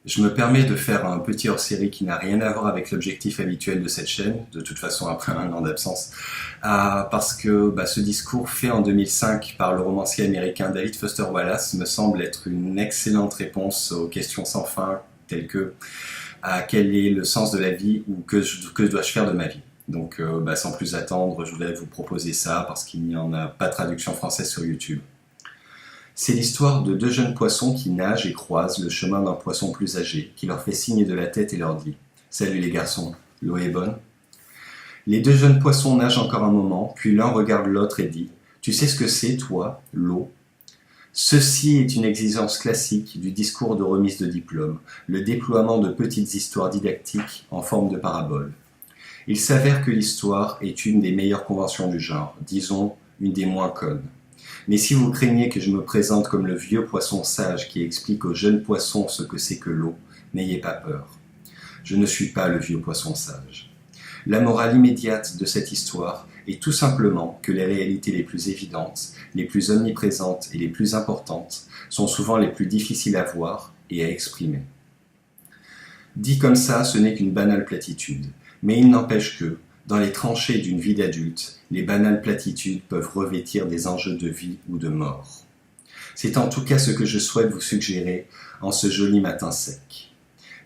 Je me permets de faire un petit hors-série qui n'a rien à voir avec l'objectif habituel de cette chaîne, de toute façon après un an d'absence, parce que ce discours fait en 2005 par le romancier américain David Foster Wallace me semble être une excellente réponse aux questions sans fin telles que quel est le sens de la vie ou que dois-je faire de ma vie. Donc sans plus attendre, je voulais vous proposer ça parce qu'il n'y en a pas de traduction française sur YouTube. C'est l'histoire de deux jeunes poissons qui nagent et croisent le chemin d'un poisson plus âgé, qui leur fait signe de la tête et leur dit « Salut les garçons, l'eau est bonne ?» Les deux jeunes poissons nagent encore un moment, puis l'un regarde l'autre et dit « Tu sais ce que c'est, toi, l'eau ?» Ceci est une exigence classique du discours de remise de diplôme, le déploiement de petites histoires didactiques en forme de parabole. Il s'avère que l'histoire est une des meilleures conventions du genre, disons une des moins connes. Mais si vous craignez que je me présente comme le vieux poisson sage qui explique aux jeunes poissons ce que c'est que l'eau, n'ayez pas peur. Je ne suis pas le vieux poisson sage. La morale immédiate de cette histoire est tout simplement que les réalités les plus évidentes, les plus omniprésentes et les plus importantes sont souvent les plus difficiles à voir et à exprimer. Dit comme ça, ce n'est qu'une banale platitude, mais il n'empêche que, dans les tranchées d'une vie d'adulte, les banales platitudes peuvent revêtir des enjeux de vie ou de mort. C'est en tout cas ce que je souhaite vous suggérer en ce joli matin sec.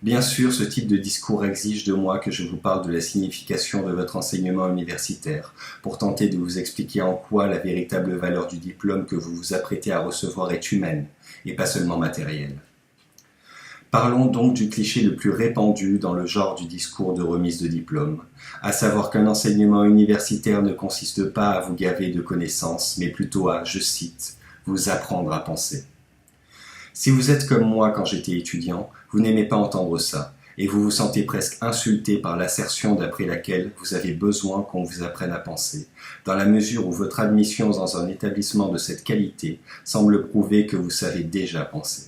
Bien sûr, ce type de discours exige de moi que je vous parle de la signification de votre enseignement universitaire, pour tenter de vous expliquer en quoi la véritable valeur du diplôme que vous vous apprêtez à recevoir est humaine, et pas seulement matérielle. Parlons donc du cliché le plus répandu dans le genre du discours de remise de diplôme, à savoir qu'un enseignement universitaire ne consiste pas à vous gaver de connaissances, mais plutôt à, je cite, « vous apprendre à penser ». Si vous êtes comme moi quand j'étais étudiant, vous n'aimez pas entendre ça, et vous vous sentez presque insulté par l'assertion d'après laquelle vous avez besoin qu'on vous apprenne à penser, dans la mesure où votre admission dans un établissement de cette qualité semble prouver que vous savez déjà penser.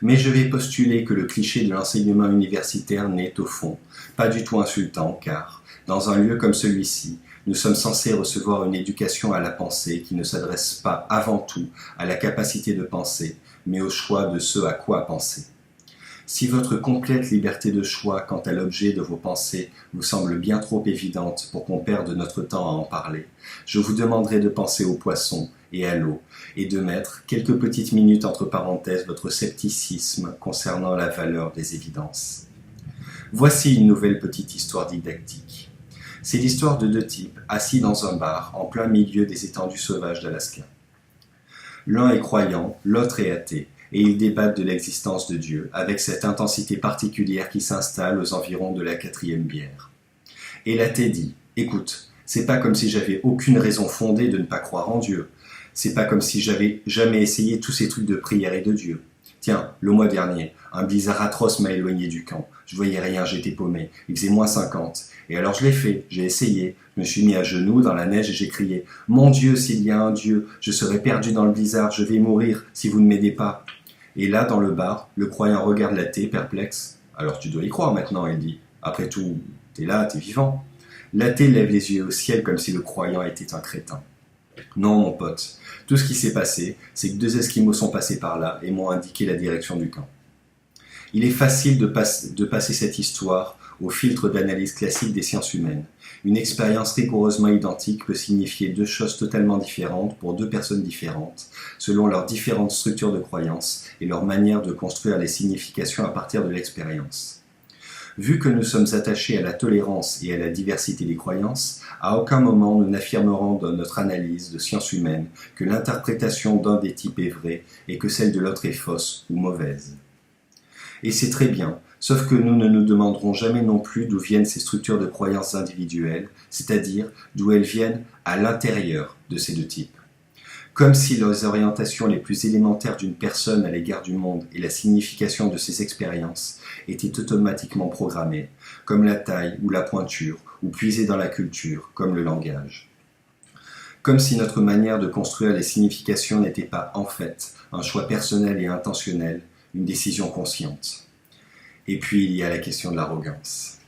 Mais je vais postuler que le cliché de l'enseignement universitaire n'est, au fond, pas du tout insultant, car, dans un lieu comme celui-ci, nous sommes censés recevoir une éducation à la pensée qui ne s'adresse pas avant tout à la capacité de penser, mais au choix de ce à quoi penser. Si votre complète liberté de choix quant à l'objet de vos pensées vous semble bien trop évidente pour qu'on perde notre temps à en parler, je vous demanderai de penser aux poissons et à l'eau, et de mettre quelques petites minutes entre parenthèses votre scepticisme concernant la valeur des évidences. Voici une nouvelle petite histoire didactique. C'est l'histoire de deux types assis dans un bar en plein milieu des étendues sauvages d'Alaska. L'un est croyant, l'autre est athée, et ils débattent de l'existence de Dieu avec cette intensité particulière qui s'installe aux environs de la 4e bière. Et l'athée dit « Écoute, c'est pas comme si j'avais aucune raison fondée de ne pas croire en Dieu. C'est pas comme si j'avais jamais essayé tous ces trucs de prière et de Dieu. Tiens, le mois dernier, un blizzard atroce m'a éloigné du camp. Je voyais rien, j'étais paumé. Il faisait -50. Et alors je l'ai fait, j'ai essayé. Je me suis mis à genoux dans la neige et j'ai crié « Mon Dieu, s'il y a un Dieu, je serai perdu dans le blizzard, je vais mourir si vous ne m'aidez pas. » Et là, dans le bar, le croyant regarde l'athée, perplexe. « Alors tu dois y croire maintenant, il dit. Après tout, t'es là, t'es vivant. » L'athée lève les yeux au ciel comme si le croyant était un crétin. Non, mon pote. Tout ce qui s'est passé, c'est que deux Esquimaux sont passés par là et m'ont indiqué la direction du camp. Il est facile de passer cette histoire au filtre d'analyse classique des sciences humaines. Une expérience rigoureusement identique peut signifier deux choses totalement différentes pour deux personnes différentes, selon leurs différentes structures de croyances et leur manière de construire les significations à partir de l'expérience. Vu que nous sommes attachés à la tolérance et à la diversité des croyances, à aucun moment nous n'affirmerons dans notre analyse de sciences humaines que l'interprétation d'un des types est vraie et que celle de l'autre est fausse ou mauvaise. Et c'est très bien, sauf que nous ne nous demanderons jamais non plus d'où viennent ces structures de croyances individuelles, c'est-à-dire d'où elles viennent à l'intérieur de ces deux types. Comme si les orientations les plus élémentaires d'une personne à l'égard du monde et la signification de ses expériences étaient automatiquement programmées, comme la taille ou la pointure, ou puisées dans la culture, comme le langage. Comme si notre manière de construire les significations n'était pas, en fait, un choix personnel et intentionnel, une décision consciente. Et puis il y a la question de l'arrogance.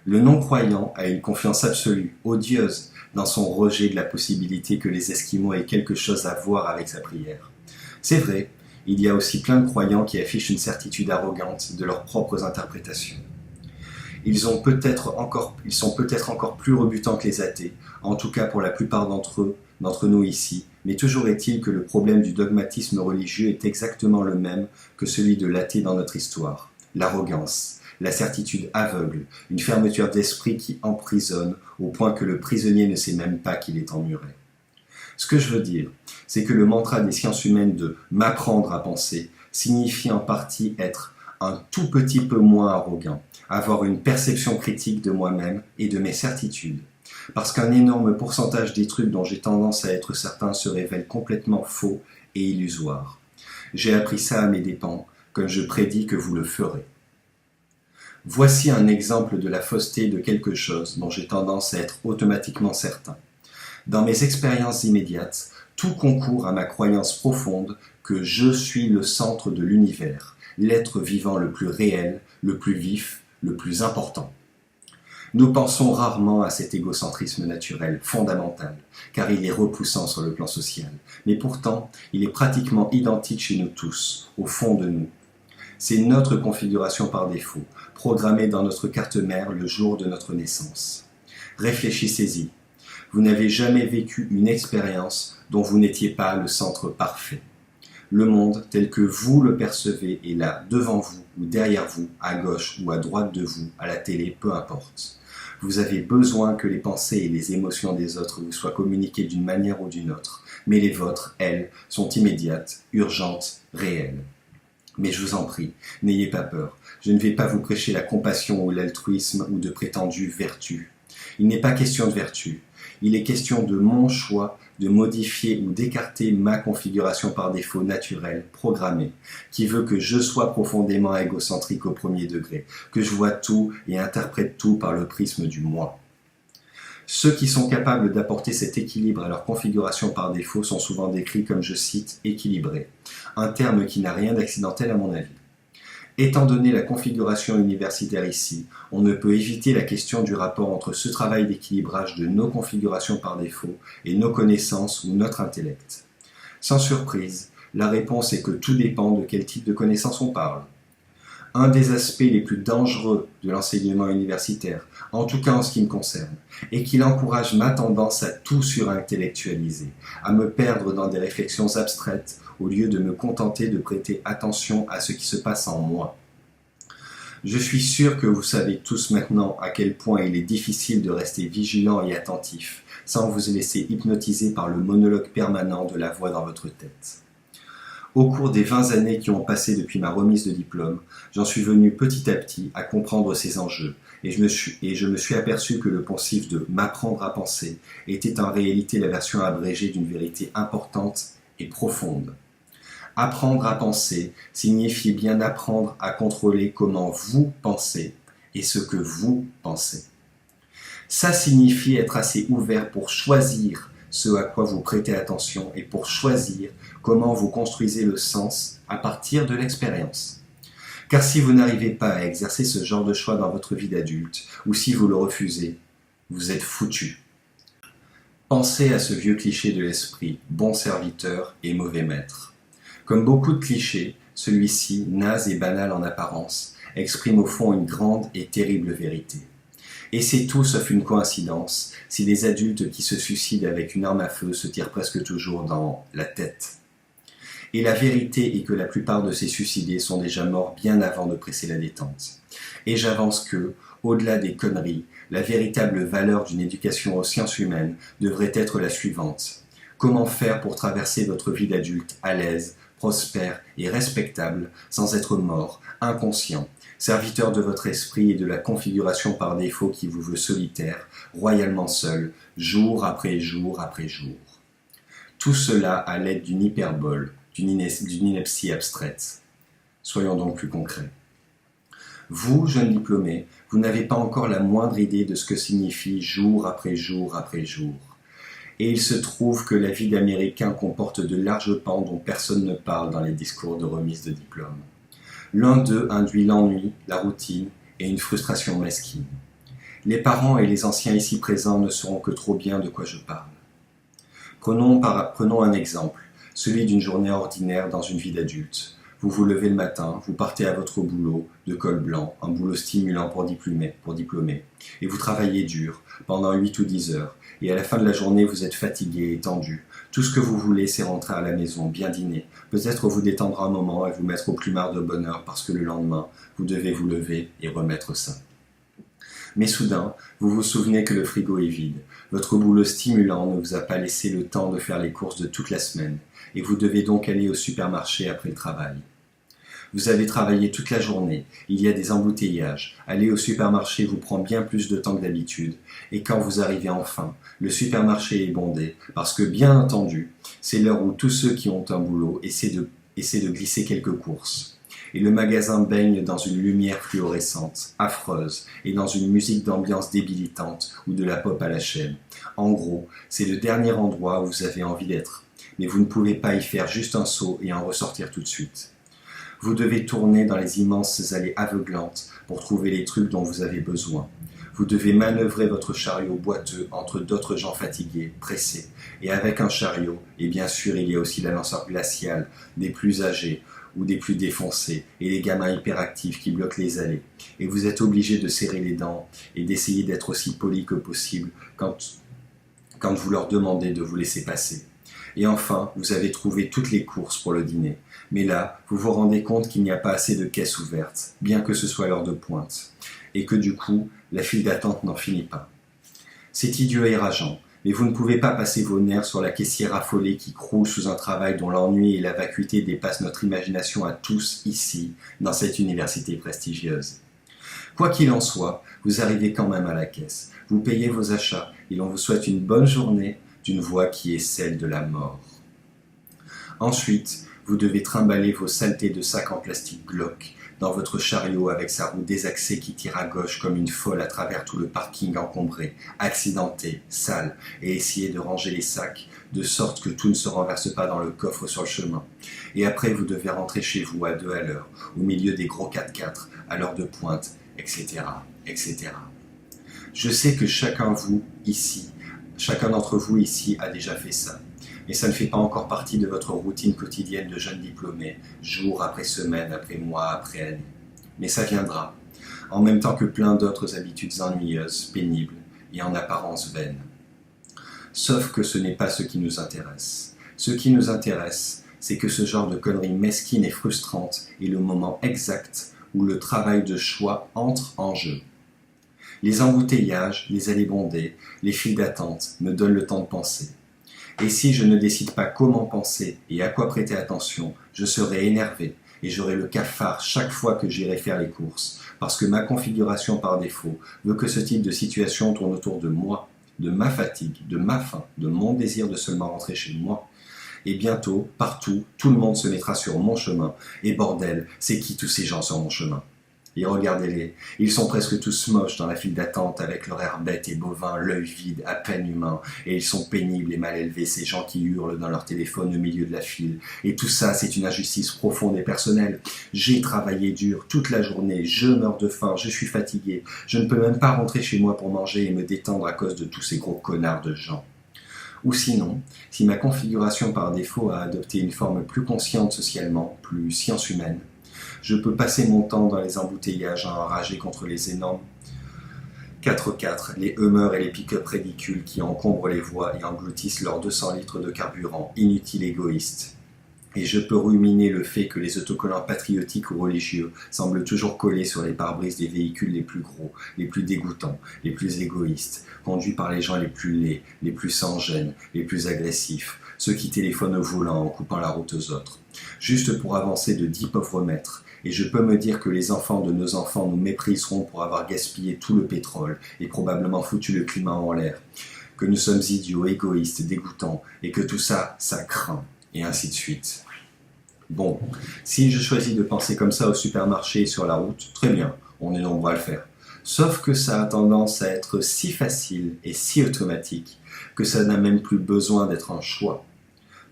Le non-croyant a une confiance absolue, odieuse, dans son rejet de la possibilité que les Esquimaux aient quelque chose à voir avec sa prière. C'est vrai, il y a aussi plein de croyants qui affichent une certitude arrogante de leurs propres interprétations. Ils sont peut-être encore plus rebutants que les athées, en tout cas pour la plupart d'entre nous ici, mais toujours est-il que le problème du dogmatisme religieux est exactement le même que celui de l'athée dans notre histoire. L'arrogance, la certitude aveugle, une fermeture d'esprit qui emprisonne au point que le prisonnier ne sait même pas qu'il est emmuré. Ce que je veux dire, c'est que le mantra des sciences humaines de « m'apprendre à penser » signifie en partie être un tout petit peu moins arrogant, avoir une perception critique de moi-même et de mes certitudes. Parce qu'un énorme pourcentage des trucs dont j'ai tendance à être certain se révèlent complètement faux et illusoires. J'ai appris ça à mes dépens, comme je prédis que vous le ferez. Voici un exemple de la fausseté de quelque chose dont j'ai tendance à être automatiquement certain. Dans mes expériences immédiates, tout concourt à ma croyance profonde que je suis le centre de l'univers, l'être vivant le plus réel, le plus vif, le plus important. Nous pensons rarement à cet égocentrisme naturel, fondamental, car il est repoussant sur le plan social, mais pourtant, il est pratiquement identique chez nous tous, au fond de nous. C'est notre configuration par défaut, programmée dans notre carte mère le jour de notre naissance. Réfléchissez-y. Vous n'avez jamais vécu une expérience dont vous n'étiez pas le centre parfait. Le monde, tel que vous le percevez, est là, devant vous, ou derrière vous, à gauche ou à droite de vous, à la télé, peu importe. Vous avez besoin que les pensées et les émotions des autres vous soient communiquées d'une manière ou d'une autre, mais les vôtres, elles, sont immédiates, urgentes, réelles. Mais je vous en prie, n'ayez pas peur, je ne vais pas vous prêcher la compassion ou l'altruisme ou de prétendues vertus. Il n'est pas question de vertu, il est question de mon choix de modifier ou d'écarter ma configuration par défaut naturelle, programmée, qui veut que je sois profondément égocentrique au premier degré, que je vois tout et interprète tout par le prisme du moi. Ceux qui sont capables d'apporter cet équilibre à leur configuration par défaut sont souvent décrits comme, je cite, équilibrés, un terme qui n'a rien d'accidentel à mon avis. Étant donné la configuration universitaire ici, on ne peut éviter la question du rapport entre ce travail d'équilibrage de nos configurations par défaut et nos connaissances ou notre intellect. Sans surprise, la réponse est que tout dépend de quel type de connaissances on parle. Un des aspects les plus dangereux de l'enseignement universitaire, en tout cas en ce qui me concerne, est qu'il encourage ma tendance à tout surintellectualiser, à me perdre dans des réflexions abstraites au lieu de me contenter de prêter attention à ce qui se passe en moi. Je suis sûr que vous savez tous maintenant à quel point il est difficile de rester vigilant et attentif sans vous laisser hypnotiser par le monologue permanent de la voix dans votre tête. Au cours des 20 années qui ont passé depuis ma remise de diplôme, j'en suis venu petit à petit à comprendre ces enjeux et je me suis aperçu que le poncif de « m'apprendre à penser » était en réalité la version abrégée d'une vérité importante et profonde. Apprendre à penser signifie bien apprendre à contrôler comment vous pensez et ce que vous pensez. Ça signifie être assez ouvert pour choisir ce à quoi vous prêtez attention et pour choisir comment vous construisez le sens à partir de l'expérience. Car si vous n'arrivez pas à exercer ce genre de choix dans votre vie d'adulte, ou si vous le refusez, vous êtes foutu. Pensez à ce vieux cliché de l'esprit, bon serviteur et mauvais maître. Comme beaucoup de clichés, celui-ci, naze et banal en apparence, exprime au fond une grande et terrible vérité. Et c'est tout sauf une coïncidence si les adultes qui se suicident avec une arme à feu se tirent presque toujours dans la tête. Et la vérité est que la plupart de ces suicidés sont déjà morts bien avant de presser la détente. Et j'avance que, au-delà des conneries, la véritable valeur d'une éducation aux sciences humaines devrait être la suivante. Comment faire pour traverser votre vie d'adulte à l'aise, prospère et respectable, sans être mort, inconscient, serviteur de votre esprit et de la configuration par défaut qui vous veut solitaire, royalement seul, jour après jour après jour. Tout cela à l'aide d'une hyperbole, d'une ineptie abstraite. Soyons donc plus concrets. Vous, jeunes diplômés, vous n'avez pas encore la moindre idée de ce que signifie jour après jour après jour. Et il se trouve que la vie d'Américain comporte de larges pans dont personne ne parle dans les discours de remise de diplôme. L'un d'eux induit l'ennui, la routine et une frustration mesquine. Les parents et les anciens ici présents ne sauront que trop bien de quoi je parle. Prenons un exemple, celui d'une journée ordinaire dans une vie d'adulte. Vous vous levez le matin, vous partez à votre boulot de col blanc, un boulot stimulant pour diplômer, et vous travaillez dur pendant 8 ou 10 heures, et à la fin de la journée vous êtes fatigué et tendu. Tout ce que vous voulez, c'est rentrer à la maison, bien dîner, peut-être vous détendre un moment et vous mettre au plumard de bonheur parce que le lendemain, vous devez vous lever et remettre ça. Mais soudain, vous vous souvenez que le frigo est vide. Votre boulot stimulant ne vous a pas laissé le temps de faire les courses de toute la semaine, et vous devez donc aller au supermarché après le travail. Vous avez travaillé toute la journée, il y a des embouteillages, aller au supermarché vous prend bien plus de temps que d'habitude, et quand vous arrivez enfin, le supermarché est bondé, parce que bien entendu, c'est l'heure où tous ceux qui ont un boulot essaient de glisser quelques courses. Et le magasin baigne dans une lumière fluorescente, affreuse, et dans une musique d'ambiance débilitante ou de la pop à la chaîne. En gros, c'est le dernier endroit où vous avez envie d'être, mais vous ne pouvez pas y faire juste un saut et en ressortir tout de suite. Vous devez tourner dans les immenses allées aveuglantes pour trouver les trucs dont vous avez besoin. Vous devez manœuvrer votre chariot boiteux entre d'autres gens fatigués, pressés. Et avec un chariot, et bien sûr il y a aussi l'ascenseur glacial des plus âgés ou des plus défoncés, et les gamins hyperactifs qui bloquent les allées. Et vous êtes obligé de serrer les dents et d'essayer d'être aussi poli que possible quand vous leur demandez de vous laisser passer. Et enfin, vous avez trouvé toutes les courses pour le dîner. Mais là, vous vous rendez compte qu'il n'y a pas assez de caisses ouvertes, bien que ce soit l'heure de pointe. Et que du coup, la file d'attente n'en finit pas. C'est idiot et rageant, mais vous ne pouvez pas passer vos nerfs sur la caissière affolée qui croule sous un travail dont l'ennui et la vacuité dépassent notre imagination à tous ici, dans cette université prestigieuse. Quoi qu'il en soit, vous arrivez quand même à la caisse. Vous payez vos achats et l'on vous souhaite une bonne journée d'une voix qui est celle de la mort. Ensuite, vous devez trimballer vos saletés de sacs en plastique glauque dans votre chariot avec sa roue désaxée qui tire à gauche comme une folle à travers tout le parking encombré, accidenté, sale, et essayer de ranger les sacs de sorte que tout ne se renverse pas dans le coffre sur le chemin. Et après, vous devez rentrer chez vous à 2 à l'heure, au milieu des gros 4x4, à l'heure de pointe, etc., etc. Je sais que chacun d'entre vous ici a déjà fait ça. Mais ça ne fait pas encore partie de votre routine quotidienne de jeune diplômé, jour après semaine, après mois, après année. Mais ça viendra, en même temps que plein d'autres habitudes ennuyeuses, pénibles et en apparence vaines. Sauf que ce n'est pas ce qui nous intéresse. Ce qui nous intéresse, c'est que ce genre de conneries mesquines et frustrantes est le moment exact où le travail de choix entre en jeu. Les embouteillages, les allées bondées, les files d'attente me donnent le temps de penser. Et si je ne décide pas comment penser et à quoi prêter attention, je serai énervé et j'aurai le cafard chaque fois que j'irai faire les courses, parce que ma configuration par défaut veut que ce type de situation tourne autour de moi, de ma fatigue, de ma faim, de mon désir de seulement rentrer chez moi. Et bientôt, partout, tout le monde se mettra sur mon chemin. Et bordel, c'est qui tous ces gens sur mon chemin ? Et regardez-les, ils sont presque tous moches dans la file d'attente avec leur air bête et bovin, l'œil vide, à peine humain. Et ils sont pénibles et mal élevés, ces gens qui hurlent dans leur téléphone au milieu de la file. Et tout ça, c'est une injustice profonde et personnelle. J'ai travaillé dur toute la journée, je meurs de faim, je suis fatigué. Je ne peux même pas rentrer chez moi pour manger et me détendre à cause de tous ces gros connards de gens. Ou sinon, si ma configuration par défaut a adopté une forme plus consciente socialement, plus science humaine, je peux passer mon temps dans les embouteillages à enrager contre les énormes 4x4, les Hummers et les pick-up ridicules qui encombrent les voies et engloutissent leurs 200 litres de carburant, inutiles égoïstes. Et je peux ruminer le fait que les autocollants patriotiques ou religieux semblent toujours collés sur les pare-brises des véhicules les plus gros, les plus dégoûtants, les plus égoïstes, conduits par les gens les plus laids, les plus sans gêne, les plus agressifs, ceux qui téléphonent au volant en coupant la route aux autres, juste pour avancer de 10 pauvres mètres. Et je peux me dire que les enfants de nos enfants nous mépriseront pour avoir gaspillé tout le pétrole et probablement foutu le climat en l'air, que nous sommes idiots, égoïstes, dégoûtants, et que tout ça, ça craint, et ainsi de suite. Bon, si je choisis de penser comme ça au supermarché et sur la route, très bien, on est nombreux à le faire. Sauf que ça a tendance à être si facile et si automatique que ça n'a même plus besoin d'être un choix.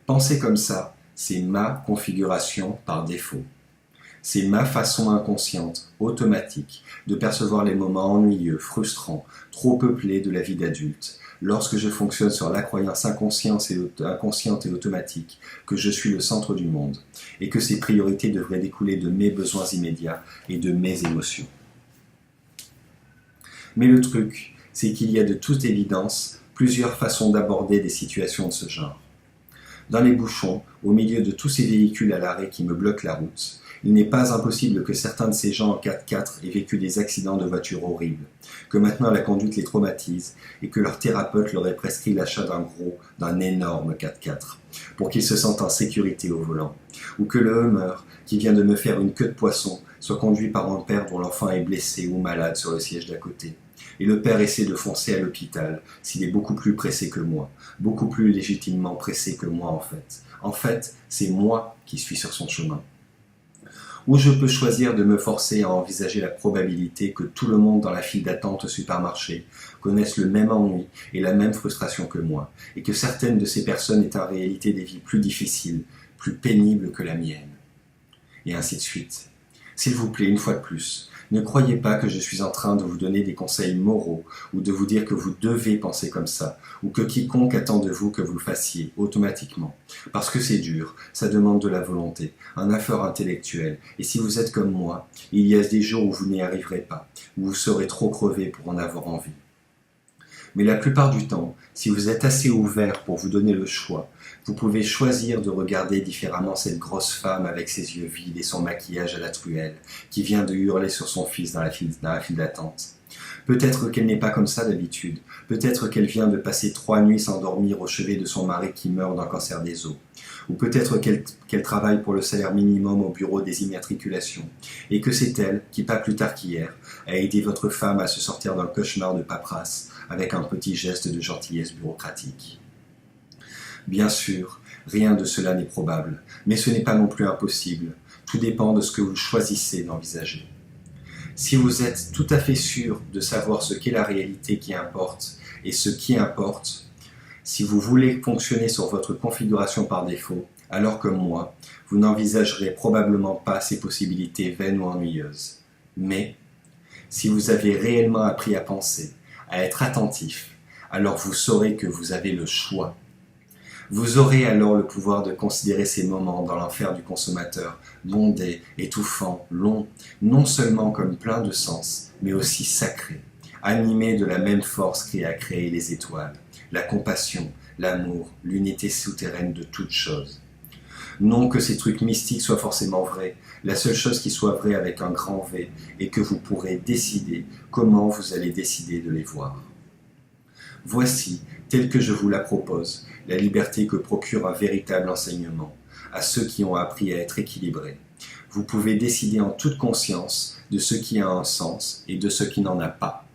Penser comme ça, c'est ma configuration par défaut. C'est ma façon inconsciente, automatique, de percevoir les moments ennuyeux, frustrants, trop peuplés de la vie d'adulte, lorsque je fonctionne sur la croyance inconsciente et automatique que je suis le centre du monde, et que ces priorités devraient découler de mes besoins immédiats et de mes émotions. Mais le truc, c'est qu'il y a de toute évidence plusieurs façons d'aborder des situations de ce genre. Dans les bouchons, au milieu de tous ces véhicules à l'arrêt qui me bloquent la route, il n'est pas impossible que certains de ces gens en 4x4 aient vécu des accidents de voiture horribles, que maintenant la conduite les traumatise et que leur thérapeute leur ait prescrit l'achat d'un énorme 4x4 pour qu'ils se sentent en sécurité au volant, ou que le Hummer qui vient de me faire une queue de poisson soit conduit par un père dont l'enfant est blessé ou malade sur le siège d'à côté. Et le père essaie de foncer à l'hôpital s'il est beaucoup plus pressé que moi, beaucoup plus légitimement pressé que moi en fait. En fait, c'est moi qui suis sur son chemin. Ou je peux choisir de me forcer à envisager la probabilité que tout le monde dans la file d'attente au supermarché connaisse le même ennui et la même frustration que moi, et que certaines de ces personnes aient en réalité des vies plus difficiles, plus pénibles que la mienne. Et ainsi de suite. S'il vous plaît, une fois de plus, ne croyez pas que je suis en train de vous donner des conseils moraux ou de vous dire que vous devez penser comme ça ou que quiconque attend de vous que vous le fassiez automatiquement. Parce que c'est dur, ça demande de la volonté, un effort intellectuel et si vous êtes comme moi, il y a des jours où vous n'y arriverez pas, où vous serez trop crevé pour en avoir envie. Mais la plupart du temps, si vous êtes assez ouvert pour vous donner le choix, vous pouvez choisir de regarder différemment cette grosse femme avec ses yeux vides et son maquillage à la truelle, qui vient de hurler sur son fils dans la file d'attente. Peut-être qu'elle n'est pas comme ça d'habitude, peut-être qu'elle vient de passer 3 nuits sans dormir au chevet de son mari qui meurt d'un cancer des os, ou peut-être qu'elle travaille pour le salaire minimum au bureau des immatriculations, et que c'est elle qui, pas plus tard qu'hier, a aidé votre femme à se sortir d'un cauchemar de paperasse avec un petit geste de gentillesse bureaucratique. Bien sûr, rien de cela n'est probable, mais ce n'est pas non plus impossible. Tout dépend de ce que vous choisissez d'envisager. Si vous êtes tout à fait sûr de savoir ce qu'est la réalité qui importe et ce qui importe, si vous voulez fonctionner sur votre configuration par défaut, alors comme moi, vous n'envisagerez probablement pas ces possibilités vaines ou ennuyeuses. Mais, si vous avez réellement appris à penser, à être attentif, alors vous saurez que vous avez le choix. Vous aurez alors le pouvoir de considérer ces moments dans l'enfer du consommateur, bondés, étouffants, longs, non seulement comme pleins de sens, mais aussi sacrés, animés de la même force qui a créé les étoiles, la compassion, l'amour, l'unité souterraine de toutes choses. Non que ces trucs mystiques soient forcément vrais, la seule chose qui soit vraie avec un grand V est que vous pourrez décider comment vous allez décider de les voir. Voici, telle que je vous la propose, la liberté que procure un véritable enseignement à ceux qui ont appris à être équilibrés. Vous pouvez décider en toute conscience de ce qui a un sens et de ce qui n'en a pas.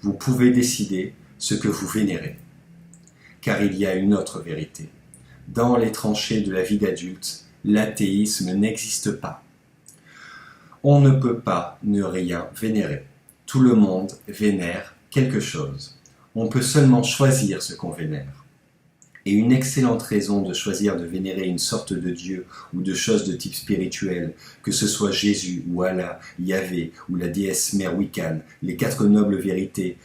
Vous pouvez décider ce que vous vénérez. Car il y a une autre vérité. Dans les tranchées de la vie d'adulte, l'athéisme n'existe pas. On ne peut pas ne rien vénérer. Tout le monde vénère quelque chose. On peut seulement choisir ce qu'on vénère. Et une excellente raison de choisir de vénérer une sorte de Dieu ou de chose de type spirituel, que ce soit Jésus ou Allah, Yahvé ou la déesse mère Wiccan, les 4 nobles vérités,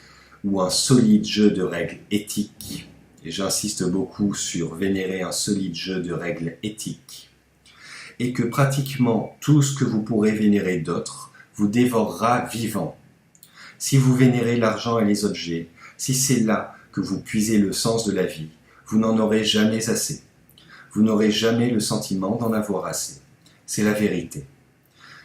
ou un solide jeu de règles éthiques, et j'insiste beaucoup sur vénérer un solide jeu de règles éthiques, et que pratiquement tout ce que vous pourrez vénérer d'autre vous dévorera vivant. Si vous vénérez l'argent et les objets, si c'est là que vous puisez le sens de la vie, vous n'en aurez jamais assez. Vous n'aurez jamais le sentiment d'en avoir assez. C'est la vérité.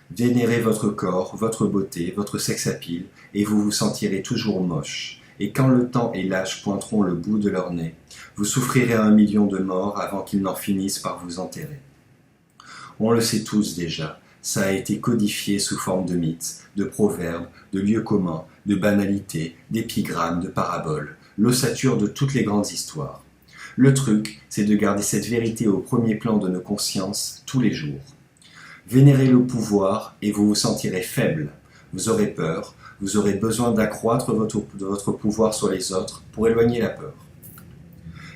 Vénérez votre corps, votre beauté, votre sex-appeal, et vous vous sentirez toujours moche. Et quand le temps et l'âge pointeront le bout de leur nez, vous souffrirez 1 million de morts avant qu'ils n'en finissent par vous enterrer. On le sait tous déjà, ça a été codifié sous forme de mythes, de proverbes, de lieux communs, de banalités, d'épigrammes, de paraboles, l'ossature de toutes les grandes histoires. Le truc, c'est de garder cette vérité au premier plan de nos consciences tous les jours. Vénérez le pouvoir et vous vous sentirez faible. Vous aurez peur, vous aurez besoin d'accroître votre pouvoir sur les autres pour éloigner la peur.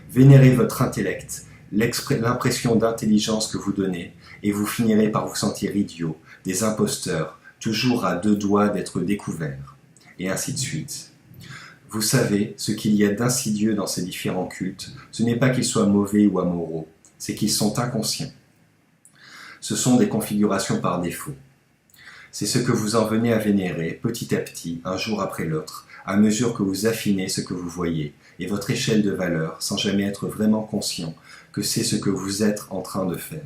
Vénérez votre intellect, l'impression d'intelligence que vous donnez, et vous finirez par vous sentir idiot, des imposteurs, toujours à 2 doigts d'être découverts, et ainsi de suite. Vous savez, ce qu'il y a d'insidieux dans ces différents cultes, ce n'est pas qu'ils soient mauvais ou amoraux, c'est qu'ils sont inconscients. Ce sont des configurations par défaut. C'est ce que vous en venez à vénérer petit à petit, un jour après l'autre, à mesure que vous affinez ce que vous voyez, et votre échelle de valeur, sans jamais être vraiment conscient que c'est ce que vous êtes en train de faire.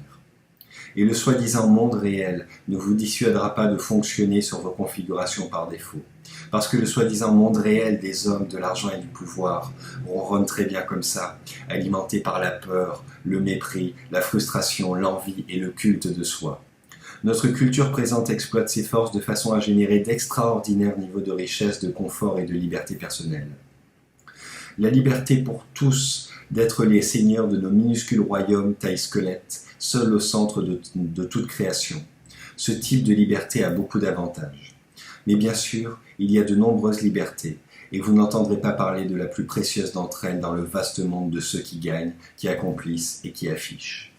Et le soi-disant monde réel ne vous dissuadera pas de fonctionner sur vos configurations par défaut. Parce que le soi-disant monde réel des hommes, de l'argent et du pouvoir ronronne très bien comme ça, alimenté par la peur, le mépris, la frustration, l'envie et le culte de soi. Notre culture présente exploite ses forces de façon à générer d'extraordinaires niveaux de richesse, de confort et de liberté personnelle. La liberté pour tous d'être les seigneurs de nos minuscules royaumes taille squelette, seuls au centre de toute création. Ce type de liberté a beaucoup d'avantages. Mais bien sûr, il y a de nombreuses libertés, et vous n'entendrez pas parler de la plus précieuse d'entre elles dans le vaste monde de ceux qui gagnent, qui accomplissent et qui affichent.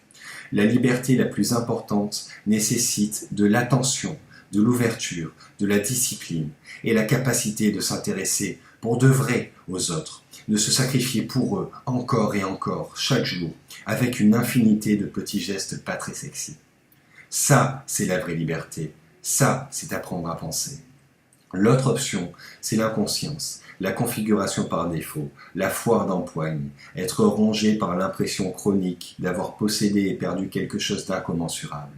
La liberté la plus importante nécessite de l'attention, de l'ouverture, de la discipline et la capacité de s'intéresser pour de vrai aux autres, de se sacrifier pour eux encore et encore, chaque jour, avec une infinité de petits gestes pas très sexy. Ça, c'est la vraie liberté. Ça, c'est apprendre à penser. L'autre option, c'est l'inconscience, la configuration par défaut, la foire d'empoigne, être rongé par l'impression chronique d'avoir possédé et perdu quelque chose d'incommensurable.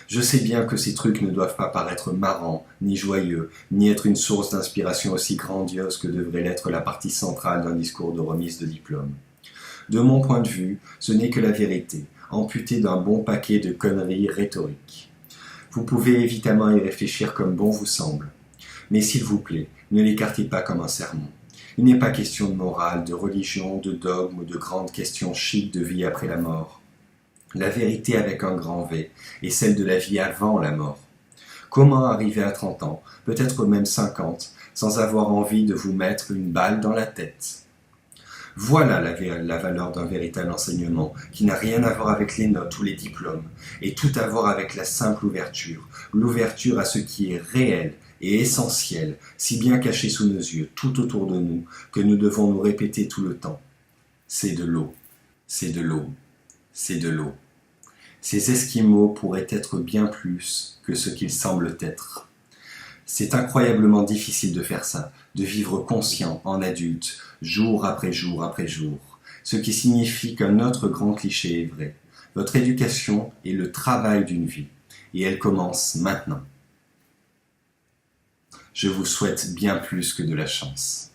Je sais bien que ces trucs ne doivent pas paraître marrants, ni joyeux, ni être une source d'inspiration aussi grandiose que devrait l'être la partie centrale d'un discours de remise de diplôme. De mon point de vue, ce n'est que la vérité, amputée d'un bon paquet de conneries rhétoriques. Vous pouvez évidemment y réfléchir comme bon vous semble. Mais s'il vous plaît, ne l'écartez pas comme un sermon. Il n'est pas question de morale, de religion, de dogme ou de grandes questions chic de vie après la mort. La vérité avec un grand V est celle de la vie avant la mort. Comment arriver à 30 ans, peut-être même 50, sans avoir envie de vous mettre une balle dans la tête? Voilà la valeur d'un véritable enseignement, qui n'a rien à voir avec les notes ou les diplômes, et tout à voir avec la simple ouverture, l'ouverture à ce qui est réel et essentiel, si bien caché sous nos yeux, tout autour de nous, que nous devons nous répéter tout le temps. C'est de l'eau, c'est de l'eau, c'est de l'eau. Ces Esquimaux pourraient être bien plus que ce qu'ils semblent être. C'est incroyablement difficile de faire ça, de vivre conscient en adulte, jour après jour après jour, ce qui signifie qu'un autre grand cliché est vrai. Votre éducation est le travail d'une vie, et elle commence maintenant. Je vous souhaite bien plus que de la chance.